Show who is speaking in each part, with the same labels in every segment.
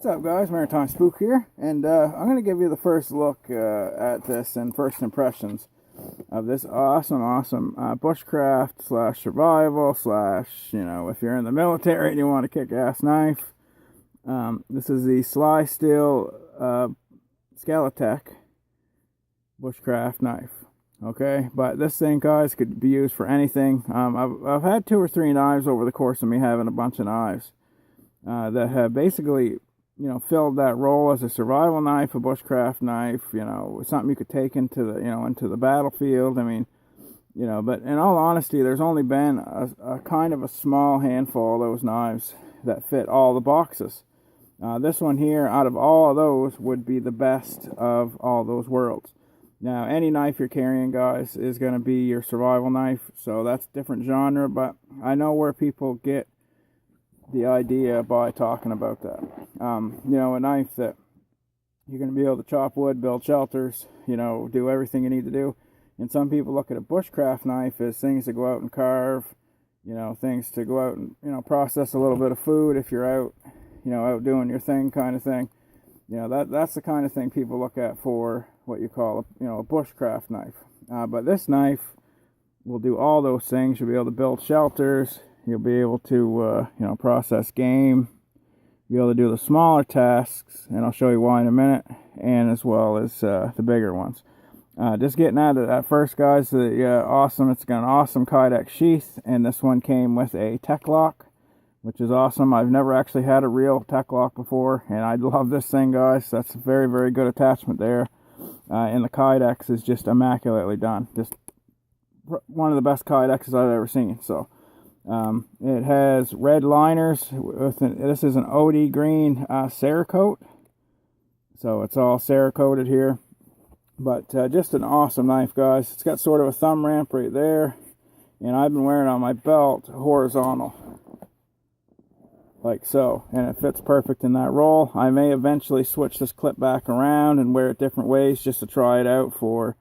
Speaker 1: What's up, guys? Maritime Spook here, and I'm going to give you the first look at this and first impressions of this awesome bushcraft slash survival slash, if you're in the military and you want a kick-ass knife. This is the Slysteel Skeletek bushcraft knife. Okay, but this thing, guys, could be used for anything. I've had 2 or 3 knives over the course of me having a bunch of knives that have basically filled that role as a survival knife, a bushcraft knife, something you could take into the battlefield. I mean, but in all honesty, there's only been a kind of a small handful of those knives that fit all the boxes. This one here, out of all of those, would be the best of all those worlds. Now, any knife you're carrying, guys, is going to be your survival knife, so that's different genre, but I know where people get the idea by talking about that. A knife that you're going to be able to chop wood, build shelters, do everything you need to do. And some people look at a bushcraft knife as things to go out and carve, things to go out and, process a little bit of food if you're out, out doing your thing kind of thing. That's the kind of thing people look at for what you call a bushcraft knife. But this knife will do all those things. You'll be able to build shelters. You'll be able to, process game, be able to do the smaller tasks, and I'll show you why in a minute, and as well as the bigger ones. Just getting at it at first, guys, it's got an awesome Kydex sheath, and this one came with a tech lock, which is awesome. I've never actually had a real tech lock before, and I love this thing, guys. That's a very, very good attachment there, and the Kydex is just immaculately done. Just one of the best Kydexes I've ever seen, so. It has red liners. This is an OD green Cerakote, so it's all Cerakoted here. But just an awesome knife, guys. It's got sort of a thumb ramp right there, and I've been wearing it on my belt horizontal, like so, and it fits perfect in that roll. I may eventually switch this clip back around and wear it different ways just to try it out for,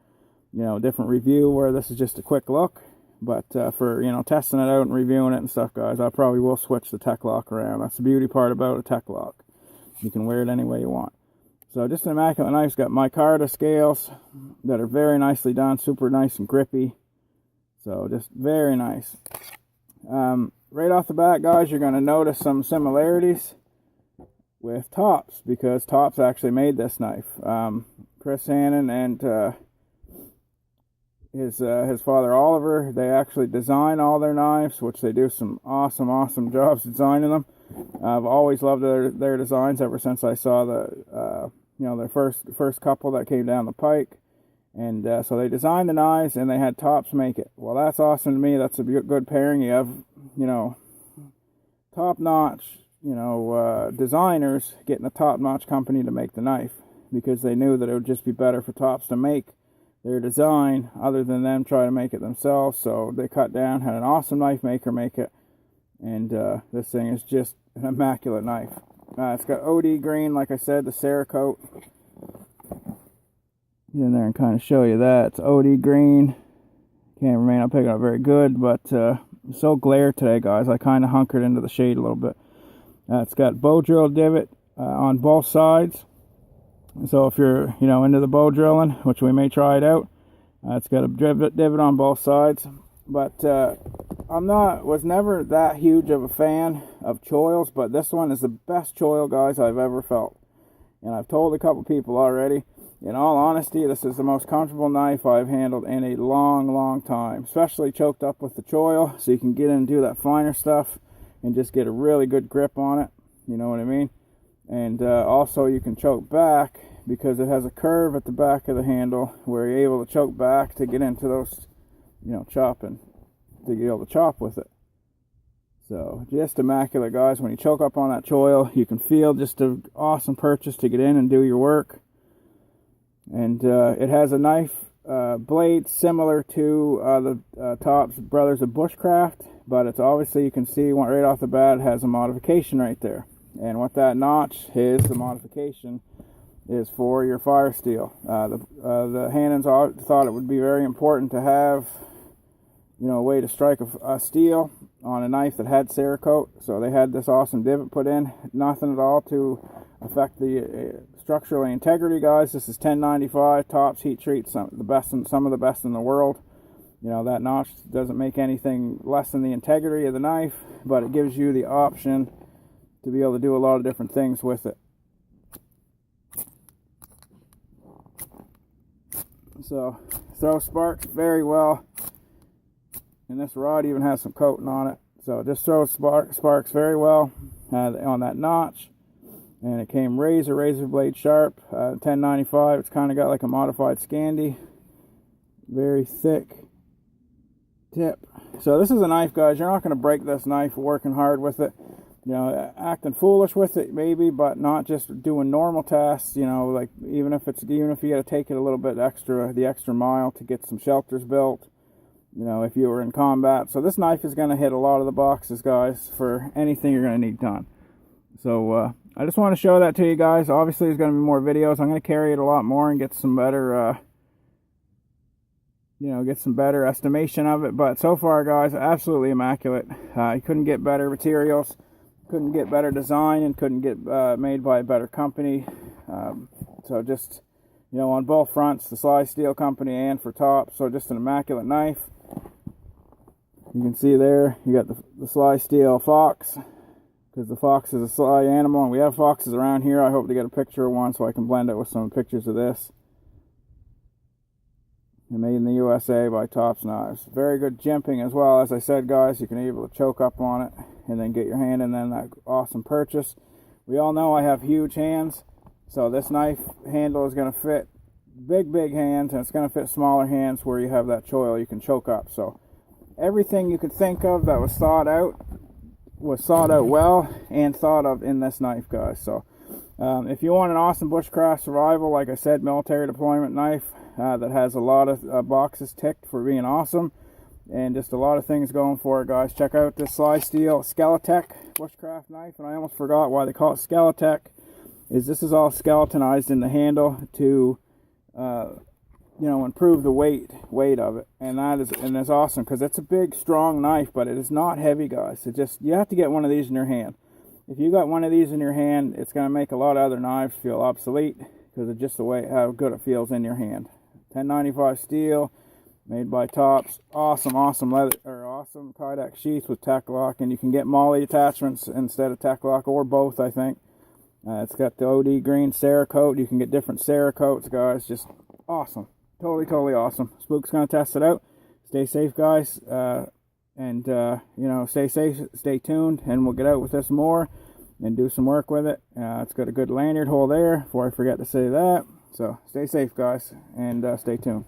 Speaker 1: different review, where this is just a quick look. But for, testing it out and reviewing it and stuff, guys, I probably will switch the tech lock around. That's the beauty part about a tech lock. You can wear it any way you want. So just an immaculate knife. It's got micarta scales that are very nicely done, super nice and grippy. So just very nice. Right off the bat, guys, you're going to notice some similarities with Tops, because Tops actually made this knife. Chris Hannon and his father Oliver, they actually design all their knives, which they do some awesome jobs designing them. I've always loved their designs ever since I saw their first couple that came down the pike. And so they designed the knives and they had Tops make it. Well, that's awesome to me. That's a good pairing. You have top-notch designers getting a top-notch company to make the knife, because they knew that it would just be better for Tops to make their design other than them try to make it themselves. So they cut down, had an awesome knife maker make it, and this thing is just an immaculate knife. It's got OD green, like I said, the Cerakote. Get in there and kind of show you that. It's OD green. Camera may not pick it up very good, but it's so glare today, guys. I kind of hunkered into the shade a little bit. It's got bow drill divot on both sides. So if you're, into the bow drilling, which we may try it out, it's got a divot on both sides. But was never that huge of a fan of choils, but this one is the best choil, guys, I've ever felt. And I've told a couple people already. In all honesty, this is the most comfortable knife I've handled in a long time, especially choked up with the choil, so you can get in and do that finer stuff and just get a really good grip on it. You know what I mean? And also you can choke back, because it has a curve at the back of the handle where you're able to choke back to get into those, chopping, to be able to chop with it. So just immaculate, guys. When you choke up on that choil, you can feel just an awesome purchase to get in and do your work. And it has a knife blade similar to the Tops Brothers of Bushcraft, but it's obviously, you can see right off the bat, it has a modification right there. And what that notch is, the modification, is for your fire steel. The Hannons thought it would be very important to have, a way to strike a steel on a knife that had Cerakote. So they had this awesome divot put in. Nothing at all too affect the structural integrity, guys. This is 1095 tops heat treat, some of the best in the world. You know, that notch doesn't make anything less than the integrity of the knife, but it gives you the option to be able to do a lot of different things with it. So throws sparks very well, and this rod even has some coating on it, so it just throws sparks very well on that notch. And it came razor blade sharp, 1095. It's kind of got like a modified Scandi, very thick tip. So this is a knife, guys, you're not going to break this knife working hard with it. You know, acting foolish with it maybe, but not just doing normal tasks. You know, like even if you got to take it a little bit extra, the extra mile to get some shelters built, you know, if you were in combat. So this knife is going to hit a lot of the boxes, guys, for anything you're going to need done. So I just want to show that to you guys. Obviously there's going to be more videos. I'm going to carry it a lot more and get some better you know, get some better estimation of it. But so far, guys, absolutely immaculate. You couldn't get better materials, couldn't get better design, and couldn't get made by a better company. So just, you know, on both fronts, the Slysteel company and for top. So just an immaculate knife. You can see there, you got the Slysteel fox, because the fox is a sly animal, and we have foxes around here. I hope to get a picture of one so I can blend it with some pictures of this. And made in the USA by Tops Knives. Very good jimping as well. As I said, guys, you can be able to choke up on it and then get your hand in that awesome purchase. We all know I have huge hands, so this knife handle is going to fit big hands, and it's going to fit smaller hands where you have that choil you can choke up. So everything you could think of that was thought out well and thought of in this knife, guys. So if you want an awesome bushcraft survival, like I said, military deployment knife that has a lot of boxes ticked for being awesome and just a lot of things going for it, guys, check out this Slysteel Skeletek bushcraft knife. And I almost forgot why they call it Skeletek. This is all skeletonized in the handle to you know, improve the weight of it, and that's awesome, because it's a big strong knife, but it is not heavy, guys. You have to get one of these in your hand. If you got one of these in your hand, it's going to make a lot of other knives feel obsolete, because of just the way how good it feels in your hand. 1095 steel, made by Tops. Awesome leather, or awesome Kydex sheath with tech lock, and you can get MOLLE attachments instead of tech lock, or both, I think. It's got the OD green Cerakote. You can get different Cerakotes, guys. Just awesome. Totally awesome. Spook's going to test it out. Stay safe, guys. And you know, stay safe, stay tuned, and we'll get out with this more and do some work with it. It's got a good lanyard hole there, before I forget to say that. So stay safe, guys, and stay tuned.